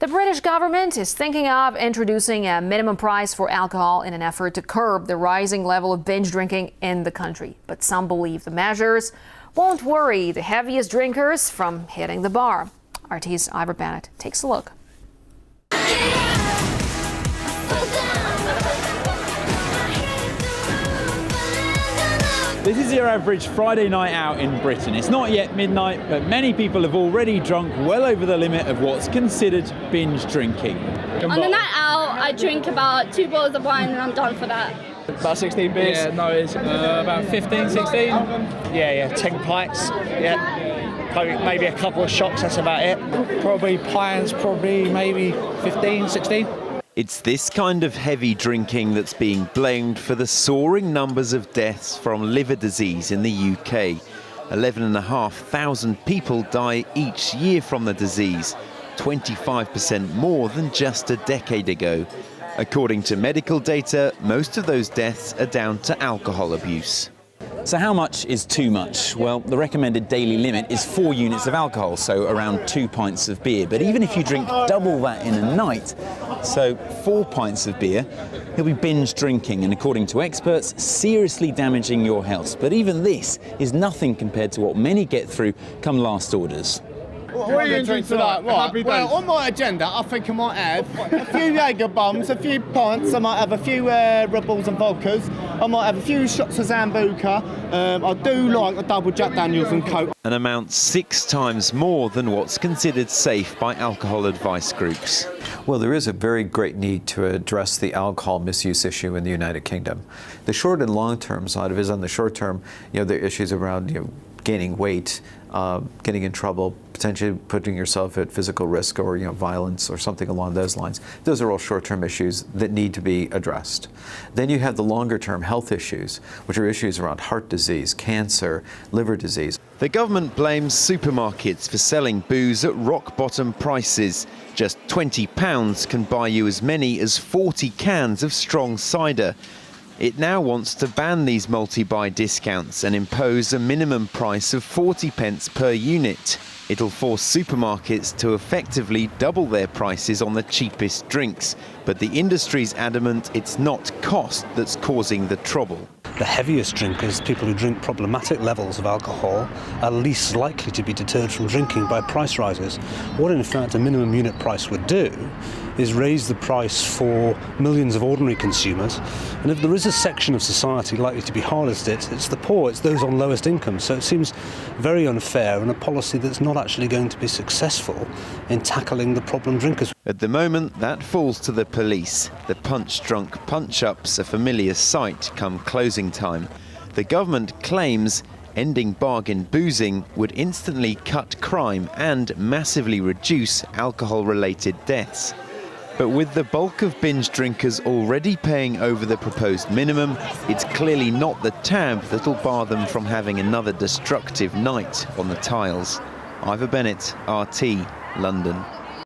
The British government is thinking of introducing a minimum price for alcohol in an effort to curb the rising level of binge drinking in the country. But some believe the measures won't worry the heaviest drinkers from hitting the bar. RT's Ivor Bennett takes a look. This is your average Friday night out in Britain. It's not yet midnight, but many people have already drunk well over the limit of what's considered binge drinking. On the night out, I drink about 2 bottles of wine and I'm done for that. About 16 beers? Yeah, no, it's about 15, 16. Yeah, 10 pints, yeah. Probably maybe a couple of shots, that's about it. Probably pints, maybe 15, 16. It's this kind of heavy drinking that's being blamed for the soaring numbers of deaths from liver disease in the UK. 11,500 people die each year from the disease, 25% more than just a decade ago. According to medical data, most of those deaths are down to alcohol abuse. So how much is too much? Well, the recommended daily limit is 4 units of alcohol, so around 2 pints of beer. But even if you drink double that in a night, so 4 pints of beer, you'll be binge drinking and, according to experts, seriously damaging your health. But even this is nothing compared to what many get through come last orders. What are you into tonight? Right. Well, on my agenda, I think I might have a few Jaeger bombs, a few pints, I might have a few Red Bulls and vodkas, I might have a few shots of Sambuca. I do like a double Jack Daniels and Coke. An amount 6 times more than what's considered safe by alcohol advice groups. Well, there is a very great need to address the alcohol misuse issue in the United Kingdom. The short and long-term side of it is, on the short term, there are issues around gaining weight, getting in trouble, potentially putting yourself at physical risk or violence or something along those lines. Those are all short-term issues that need to be addressed. Then you have the longer-term health issues, which are issues around heart disease, cancer, liver disease. The government blames supermarkets for selling booze at rock-bottom prices. Just £20 can buy you as many as 40 cans of strong cider. It now wants to ban these multi-buy discounts and impose a minimum price of 40 pence per unit. It'll force supermarkets to effectively double their prices on the cheapest drinks, but the industry's adamant it's not cost that's causing the trouble. The heaviest drinkers, people who drink problematic levels of alcohol, are least likely to be deterred from drinking by price rises. What in fact a minimum unit price would do is raise the price for millions of ordinary consumers, and if there is a section of society likely to be hardest hit, it's the poor, it's those on lowest incomes. So it seems very unfair and a policy that's not actually going to be successful in tackling the problem drinkers. At the moment, that falls to the police. The punch-drunk punch-up's a familiar sight come closing time. The government claims ending bargain boozing would instantly cut crime and massively reduce alcohol-related deaths. But with the bulk of binge drinkers already paying over the proposed minimum, it's clearly not the tab that'll bar them from having another destructive night on the tiles. Ivor Bennett, RT, London.